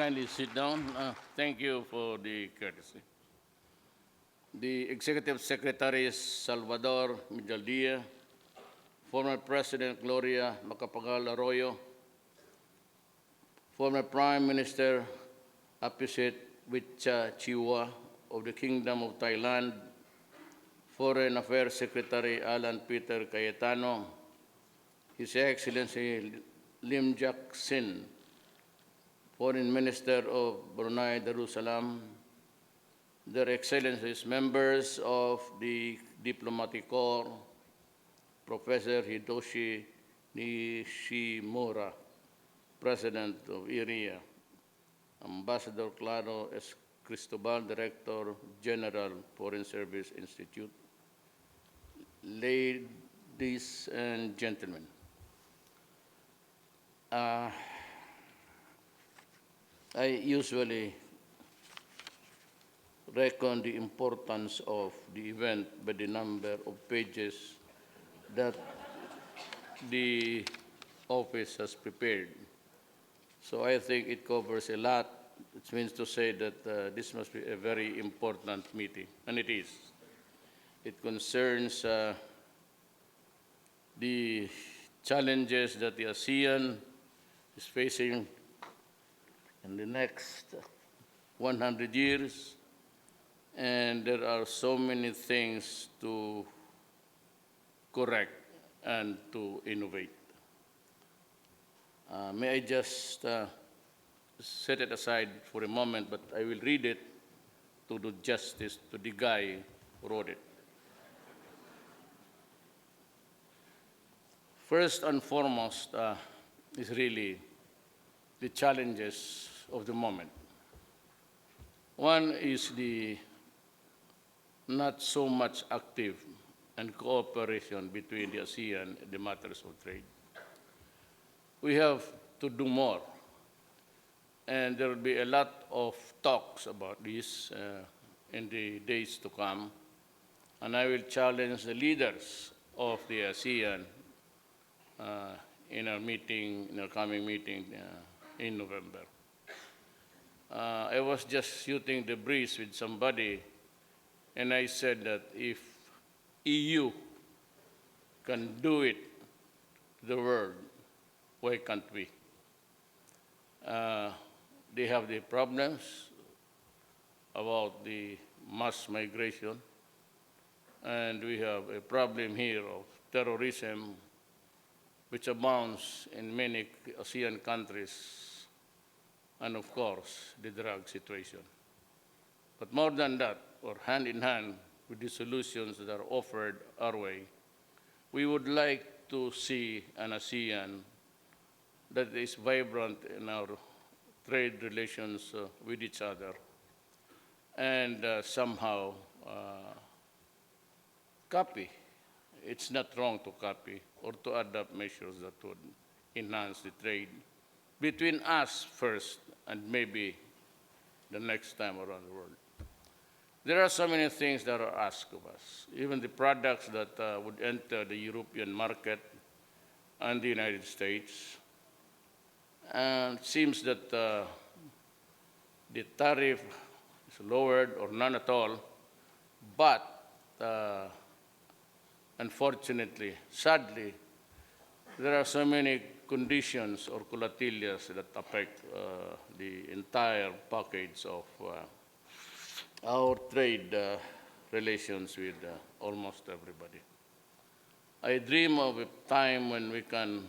kindly sit down. Thank you for the courtesy. The Executive Secretary is Salvador Midaldia, former President Gloria Macapagal Arroyo, former Prime Minister Apisit Witchachiwa of the Kingdom of Thailand, Foreign Affairs Secretary Alan Peter Cayetano, His Excellency Lim Jak Sin, Foreign Minister of Brunei Darussalam, Their Excellencies, members of the Diplomatic Corps, Professor Hidoshi Nishimura, President of IRIA, Ambassador Claro S. Cristobal, Director General, Foreign Service Institute, ladies and gentlemen. I usually reckon the importance of the event by the number of pages that the office has prepared. So I think it covers a lot. It means to say that this must be a very important meeting, and it is. It concerns the challenges that the ASEAN is facing in the next 100 years, and there are so many things to correct and to innovate. May I just set it aside for a moment, but I will read it to do justice to the guy who wrote it. First and foremost is really the challenges of the moment. One is the not so much active and cooperation between the ASEAN and the matters of trade. We have to do more, and there will be a lot of talks about this in the days to come, and I will challenge the leaders of the ASEAN in our coming meeting in November. I was just shooting the breeze with somebody, and I said that if EU can do it to the world, why can't we? They have the problems about the mass migration, and we have a problem here of terrorism, which abounds in many ASEAN countries, and of course, the drug situation. But more than that, or hand in hand with the solutions that are offered our way, we would like to see an ASEAN that is vibrant in our trade relations with each other, and somehow copy. It's not wrong to copy or to adopt measures that would enhance the trade between us first and maybe the next time around the world. There are so many things that are asked of us, even the products that would enter the European market and the United States. And it seems that the tariff is lowered or none at all, but unfortunately, sadly, there are so many conditions or colatillas that affect the entire package of our trade relations with almost everybody. I dream of a time when we can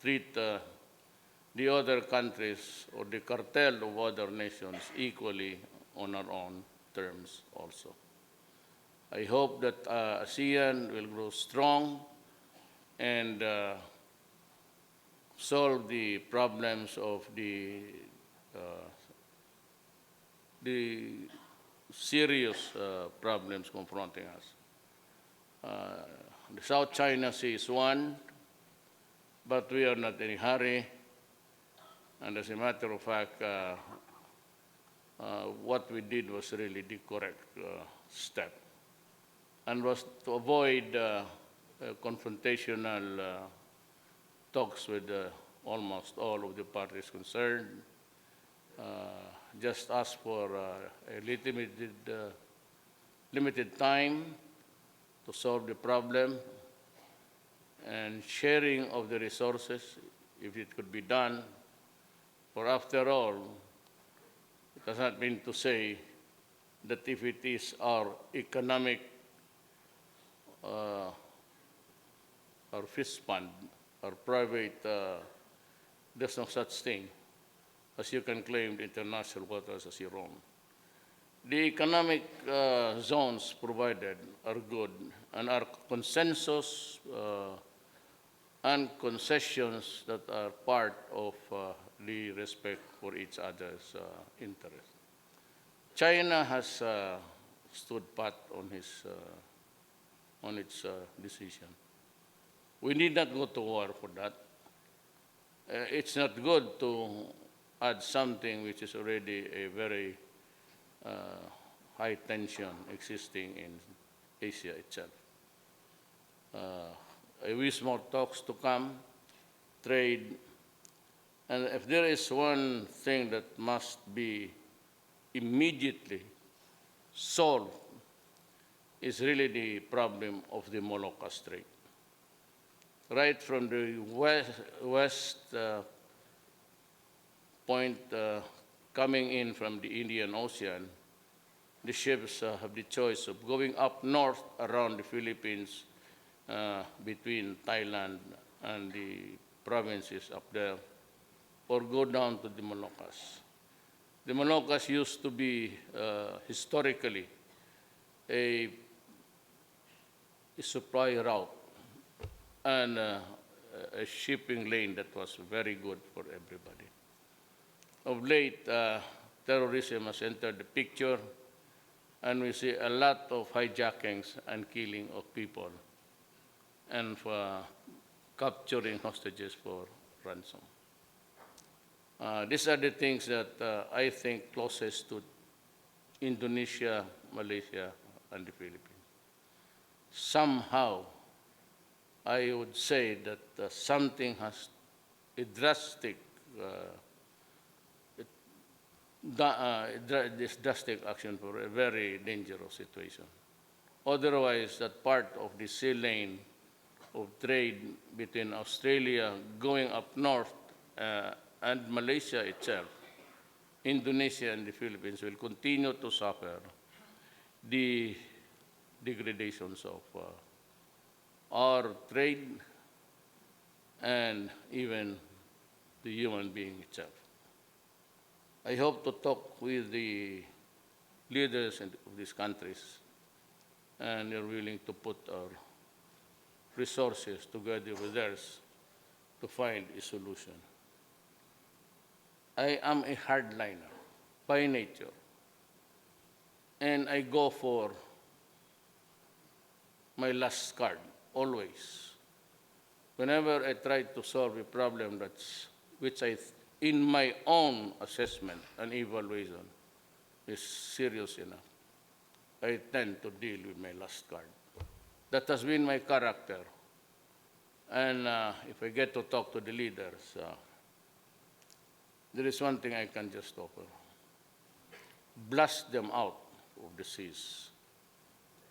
treat the other countries or the cartel of other nations equally on our own terms also. I hope that ASEAN will grow strong and solve the problems of the serious problems confronting us. The South China Sea is one, but we are not in a hurry. And as a matter of fact, what we did was really the correct step, and was to avoid confrontational talks with almost all of the parties concerned, just ask for a limited time to solve the problem and sharing of the resources, if it could be done. For after all, it does not mean to say that if it is our economic our fist fund, our private, there's no such thing as you can claim the international waters as your own. The economic zones provided are good, and our consensus and concessions that are part of the respect for each other's interests. China has stood pat on its decision. We need not go to war for that. It's not good to add something which is already a very high tension existing in Asia itself. I wish more talks to come, trade, and if there is one thing that must be immediately solved, is really the problem of the Malacca Strait. Right from the west point coming in from the Indian Ocean, the ships have the choice of going up north around the Philippines between Thailand and the provinces up there, or go down to the Moluccas. The Moluccas used to be historically a supply route and a shipping lane that was very good for everybody. Of late, terrorism has entered the picture, and we see a lot of hijackings and killing of people and for capturing hostages for ransom. These are the things that I think closest to Indonesia, Malaysia, and the Philippines. Somehow, I would say that something has a drastic, this drastic action for a very dangerous situation. Otherwise, that part of the sea lane of trade between Australia going up north and Malaysia itself, Indonesia and the Philippines will continue to suffer the degradations of our trade and even the human being itself. I hope to talk with the leaders of these countries, and they're willing to put our resources together with theirs to find a solution. I am a hardliner by nature, and I go for my last card, always. Whenever I try to solve a problem which in my own assessment and evaluation, is serious enough, I tend to deal with my last card. That has been my character. And if I get to talk to the leaders, there is one thing I can just offer. Blast them out of the seas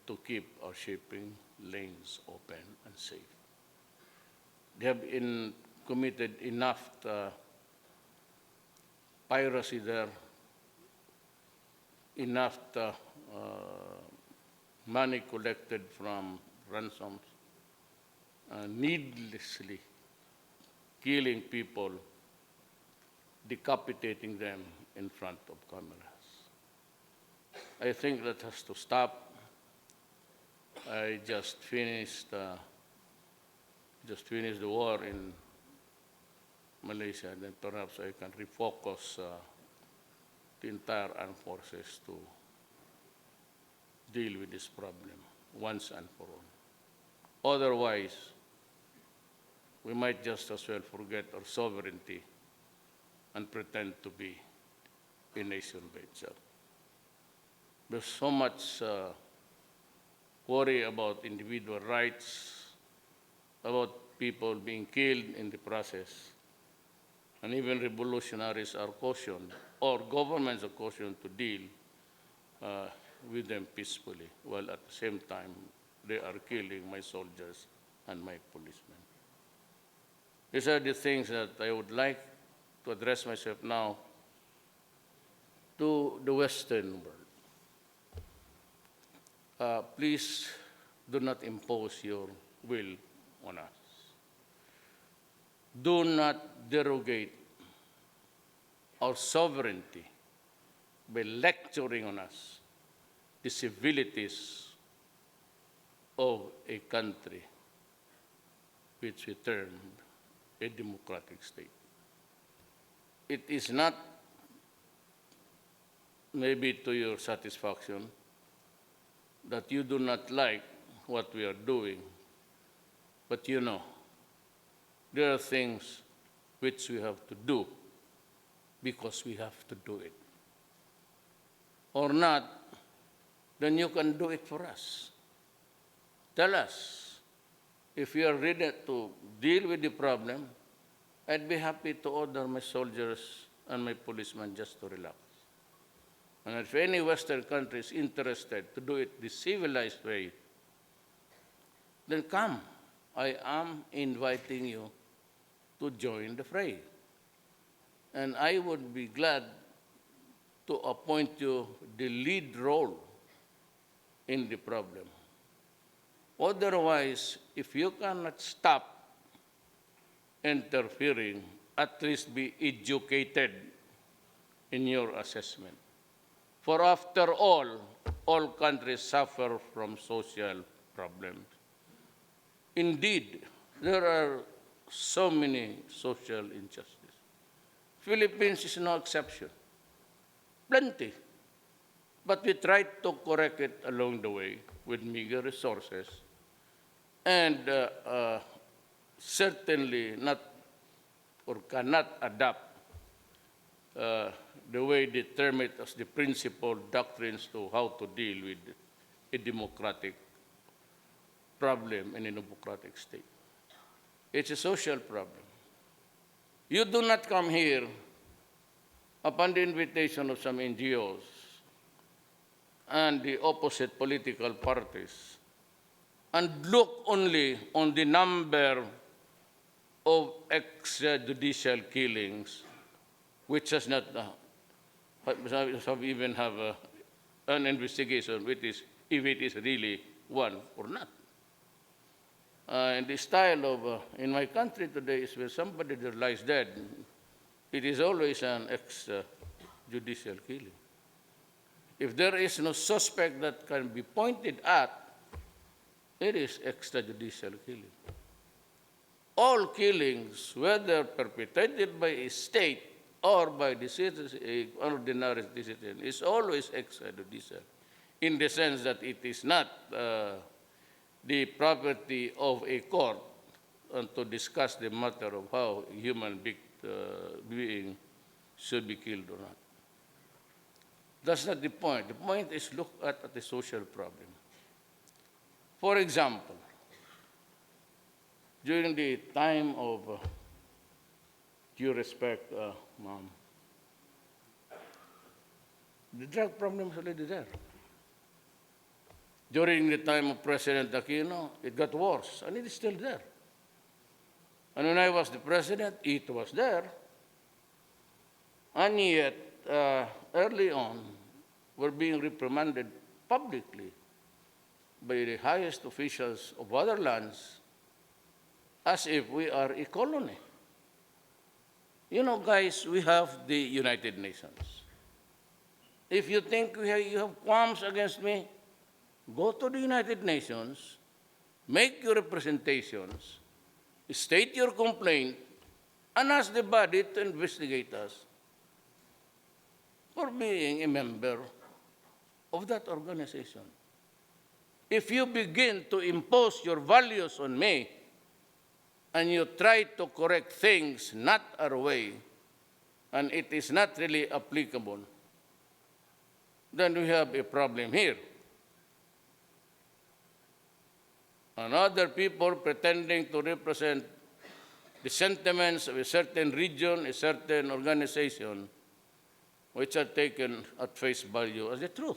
to keep our shipping lanes open and safe. They have committed enough piracy there, enough money collected from ransoms, needlessly killing people, decapitating them in front of cameras. I think that has to stop. I just finished the war in Malaysia, then perhaps I can refocus the entire armed forces to deal with this problem once and for all. Otherwise, we might just as well forget our sovereignty and pretend to be a nation by itself. There's so much worry about individual rights, about people being killed in the process, and even revolutionaries are cautioned, or governments are cautioned to deal with them peacefully, while at the same time they are killing my soldiers and my policemen. These are the things that I would like to address myself now to the Western world. Please do not impose your will on us. Do not derogate our sovereignty by lecturing on us the civilities of a country which we term a democratic state. It is not maybe to your satisfaction that you do not like what we are doing, but you know, there are things which we have to do because we have to do it. Or not, then you can do it for us. Tell us, if you are ready to deal with the problem, I'd be happy to order my soldiers and my policemen just to relax. And if any Western country is interested to do it the civilized way, then come. I am inviting you to join the fray. And I would be glad to appoint you the lead role in the problem. Otherwise, if you cannot stop interfering, at least be educated in your assessment. For after all countries suffer from social problems. Indeed, there are so many social injustices. Philippines is no exception. Plenty. But we tried to correct it along the way with meager resources and certainly not or cannot adapt the way they term it as the principal doctrines to how to deal with a democratic problem in a democratic state. It's a social problem. You do not come here upon the invitation of some NGOs and the opposite political parties and look only on the number of extrajudicial killings, which does not even have an investigation, which is, if it is really one or not. And the style of, in my country today is where somebody that lies dead, it is always an extrajudicial killing. If there is no suspect that can be pointed at, it is extrajudicial killing. All killings, whether perpetrated by a state or by the citizen, an ordinary citizen, is always extrajudicial, in the sense that it is not the property of a court to discuss the matter of how a human being should be killed or not. That's not the point. The point is look at the social problem. For example, during the time of, due respect, ma'am, the drug problem is already there. During the time of President Aquino, it got worse, and it is still there. And when I was the president, it was there. And yet, early on, we're being reprimanded publicly by the highest officials of other lands as if we are a colony. You know, guys, we have the United Nations. If you think you have qualms against me, go to the United Nations, make your representations, state your complaint, and ask the body to investigate us for being a member of that organization. If you begin to impose your values on me and you try to correct things not our way, and it is not really applicable, then we have a problem here. And other people pretending to represent the sentiments of a certain region, a certain organization, which are taken at face value as the truth.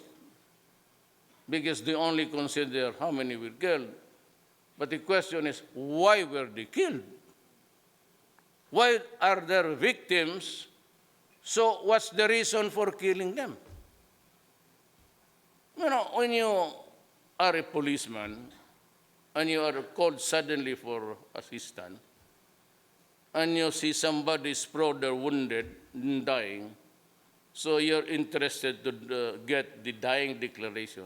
Because they only consider how many were killed. But the question is, why were they killed? Why are there victims? So what's the reason for killing them? You know, when you are a policeman and you are called suddenly for assistance, and you see somebody's brother wounded and dying, so you're interested to get the dying declaration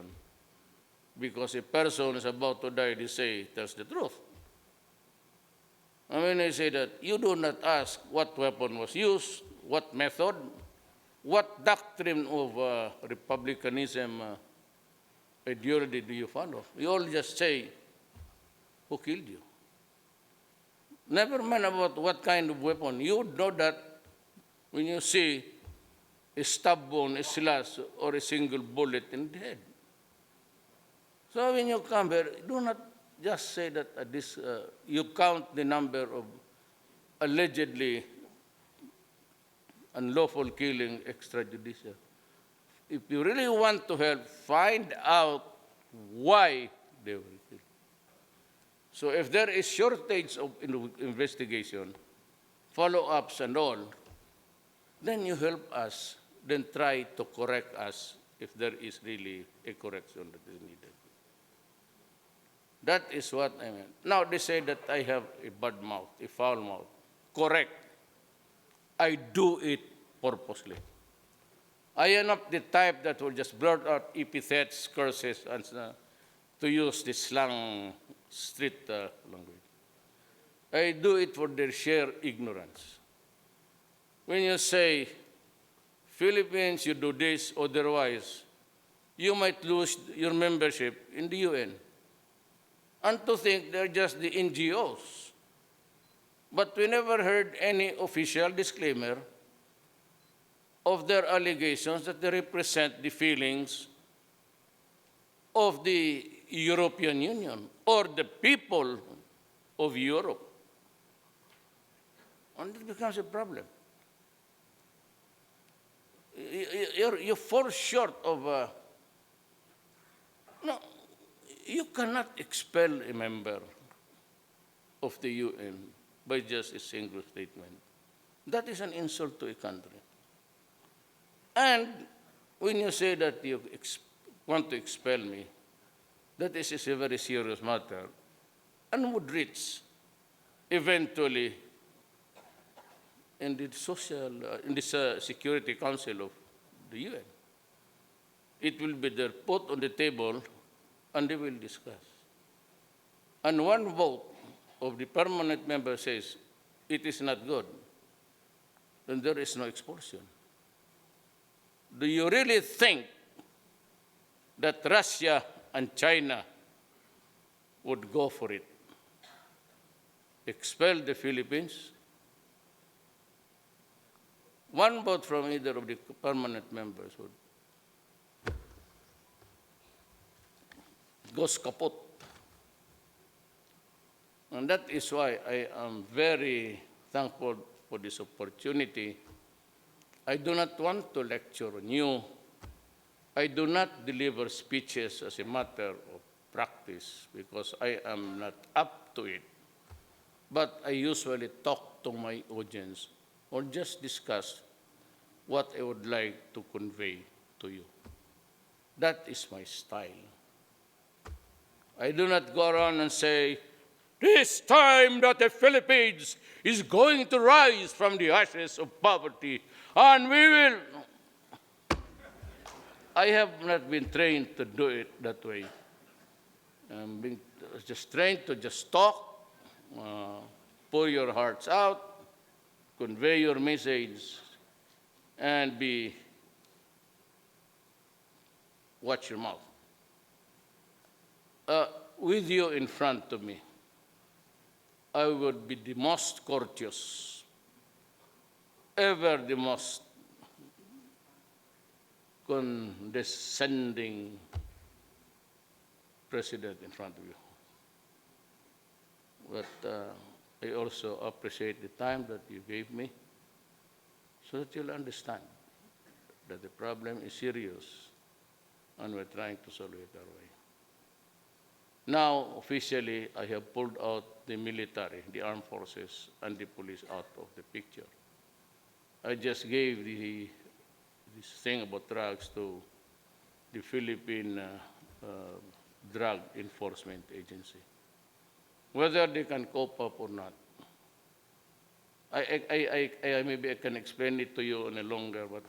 because a person is about to die, they say, tells the truth. And when they say that, you do not ask what weapon was used, what method, what doctrine of republicanism ideology do you follow? You all just say, who killed you? Never mind about what kind of weapon. You know that when you see a stab wound, a slash, or a single bullet in the head. So when you come here, do not just say that you count the number of allegedly unlawful killing extrajudicial. If you really want to help, find out why they were killed. So if there is shortage of investigation, follow-ups and all, then you help us, then try to correct us if there is really a correction that is needed. That is what I mean. Now they say that I have a bad mouth, a foul mouth. Correct. I do it purposely. I am not the type that will just blurt out epithets, curses, and to use the slang street language. I do it for their sheer ignorance. When you say, Philippines, you do this, otherwise, you might lose your membership in the UN. And to think they're just the NGOs. But we never heard any official disclaimer of their allegations that they represent the feelings of the European Union or the people of Europe. And it becomes a problem. You fall short of, no, you cannot expel a member of the UN by just a single statement. That is an insult to a country. And when you say that you want to expel me, that is a very serious matter and would reach eventually in the Security Council of the UN. It will be there put on the table and they will discuss. And one vote of the permanent member says it is not good, then there is no expulsion. Do you really think that Russia and China would go for it? Expel the Philippines? One vote from either of the permanent members would goes kaput. And that is why I am very thankful for this opportunity. I do not want to lecture on you. I do not deliver speeches as a matter of practice because I am not up to it. But I usually talk to my audience or just discuss what I would like to convey to you. That is my style. I do not go around and say, this time that the Philippines is going to rise from the ashes of poverty, and we will. I have not been trained to do it that way. I'm being just trained to just talk, pour your hearts out, convey your message, and watch your mouth. With you in front of me, I would be the most courteous, ever the most condescending president in front of you. But I also appreciate the time that you gave me so that you'll understand that the problem is serious and we're trying to solve it our way. Now, officially, I have pulled out the military, the armed forces, and the police out of the picture. I just gave this thing about drugs to the Philippine Drug Enforcement Agency. Whether they can cope up or not, maybe I can explain it to you on a longer, but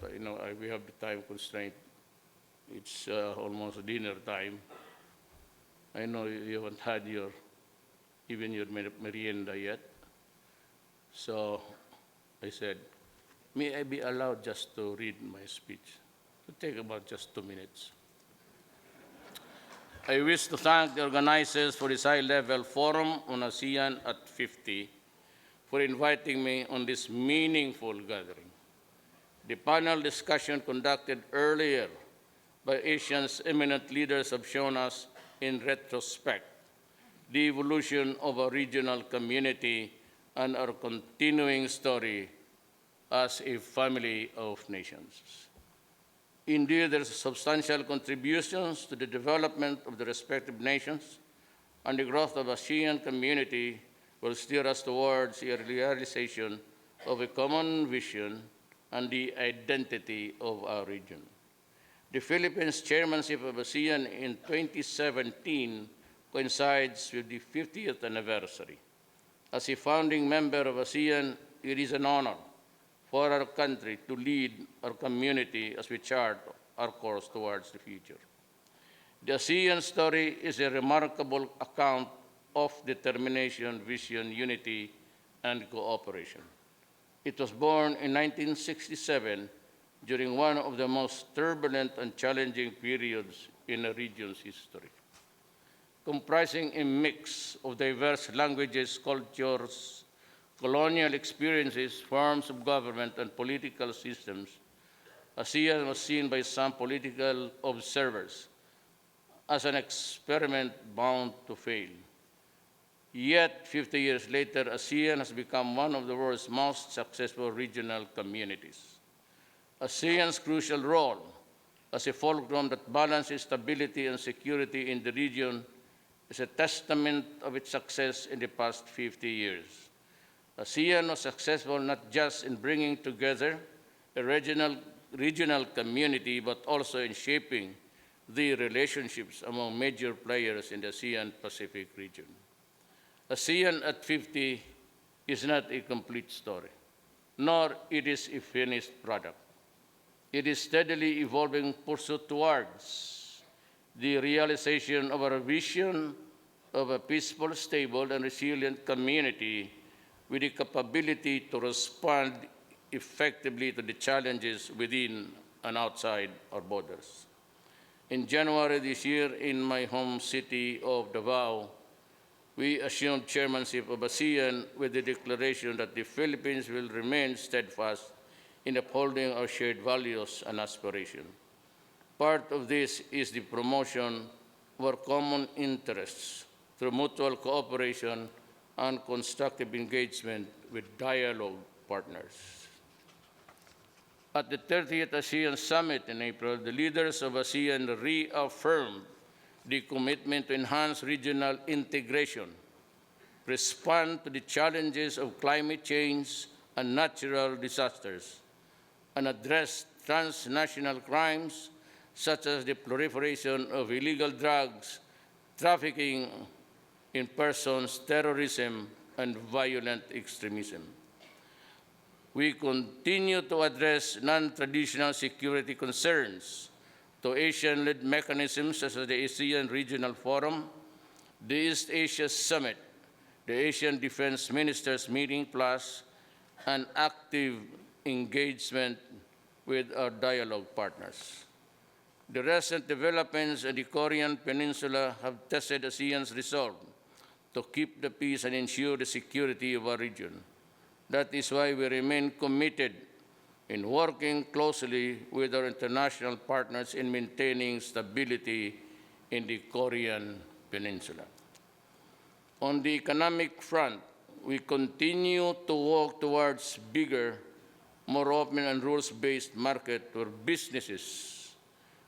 we have the time constraint. It's almost dinner time. I know you haven't had even your merienda yet. So I said, may I be allowed just to read my speech? It will take about just 2 minutes. I wish to thank the organizers for this high-level forum on ASEAN at 50 for inviting me on this meaningful gathering. The panel discussion conducted earlier by ASEAN's eminent leaders have shown us in retrospect the evolution of our regional community and our continuing story as a family of nations. Indeed, there are substantial contributions to the development of the respective nations, and the growth of the ASEAN community will steer us towards the realization of a common vision and the identity of our region. The Philippines' chairmanship of ASEAN in 2017 coincides with the 50th anniversary. As a founding member of ASEAN, it is an honor for our country to lead our community as we chart our course towards the future. The ASEAN story is a remarkable account of determination, vision, unity, and cooperation. It was born in 1967 during one of the most turbulent and challenging periods in the region's history. Comprising a mix of diverse languages, cultures, colonial experiences, forms of government, and political systems, ASEAN was seen by some political observers as an experiment bound to fail. Yet, 50 years later, ASEAN has become one of the world's most successful regional communities. ASEAN's crucial role as a fulcrum that balances stability and security in the region is a testament of its success in the past 50 years. ASEAN was successful not just in bringing together a regional community, but also in shaping the relationships among major players in the ASEAN-Pacific region. ASEAN at 50 is not a complete story, nor it is a finished product. It is steadily evolving pursuit towards the realization of our vision of a peaceful, stable, and resilient community with the capability to respond effectively to the challenges within and outside our borders. In January this year, in my home city of Davao, we assumed chairmanship of ASEAN with the declaration that the Philippines will remain steadfast in upholding our shared values and aspirations. Part of this is the promotion of our common interests through mutual cooperation and constructive engagement with dialogue partners. At the 30th ASEAN Summit in April, the leaders of ASEAN reaffirmed the commitment to enhance regional integration, respond to the challenges of climate change and natural disasters, and address transnational crimes such as the proliferation of illegal drugs, trafficking in persons, terrorism, and violent extremism. We continue to address non-traditional security concerns to Asian-led mechanisms such as the ASEAN Regional Forum, the East Asia Summit, the Asian Defense Ministers Meeting Plus, and active engagement with our dialogue partners. The recent developments in the Korean Peninsula have tested ASEAN's resolve to keep the peace and ensure the security of our region. That is why we remain committed in working closely with our international partners in maintaining stability in the Korean Peninsula. On the economic front, we continue to walk towards bigger, more open and rules-based market where businesses,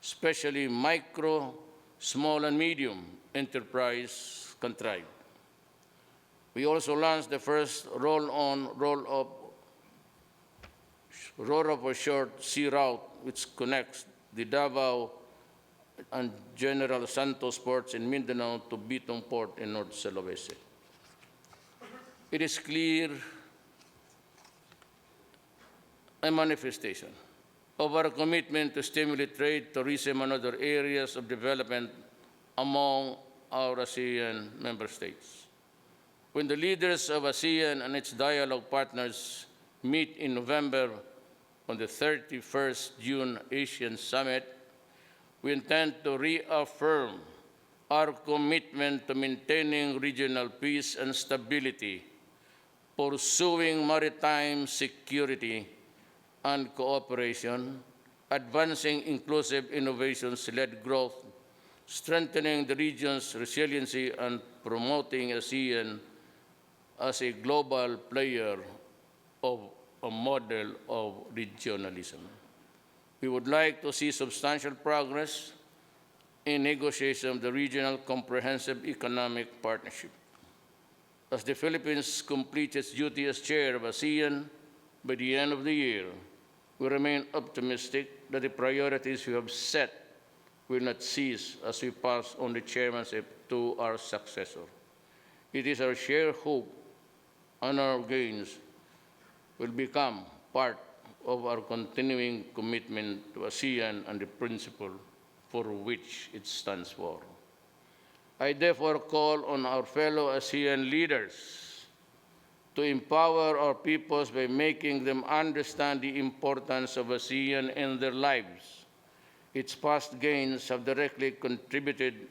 especially micro, small, and medium enterprise can thrive. We also launched the first roll-on, roll-off a short sea route which connects the Davao and General Santos ports in Mindanao to Bitong Port in North Sulawesi. It is clear a manifestation of our commitment to stimulate trade, tourism, and other areas of development among our ASEAN member states. When the leaders of ASEAN and its dialogue partners meet in November on the 31st June Asian Summit, we intend to reaffirm our commitment to maintaining regional peace and stability, pursuing maritime security and cooperation, advancing inclusive innovations-led growth, strengthening the region's resiliency, and promoting ASEAN as a global player of a model of regionalism. We would like to see substantial progress in negotiation of the Regional Comprehensive Economic Partnership. As the Philippines completes its duty as chair of ASEAN by the end of the year, we remain optimistic that the priorities we have set will not cease as we pass on the chairmanship to our successor. It is our shared hope and our gains will become part of our continuing commitment to ASEAN and the principle for which it stands for. I therefore call on our fellow ASEAN leaders to empower our peoples by making them understand the importance of ASEAN in their lives. Its past gains have directly contributed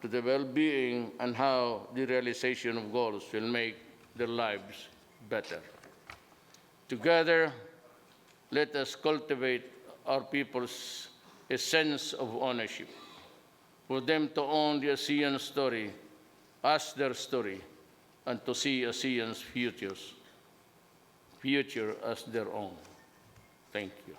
to the well-being and how the realization of goals will make their lives better. Together, let us cultivate our people's a sense of ownership, for them to own the ASEAN story as their story, and to see ASEAN's future as their own. Thank you.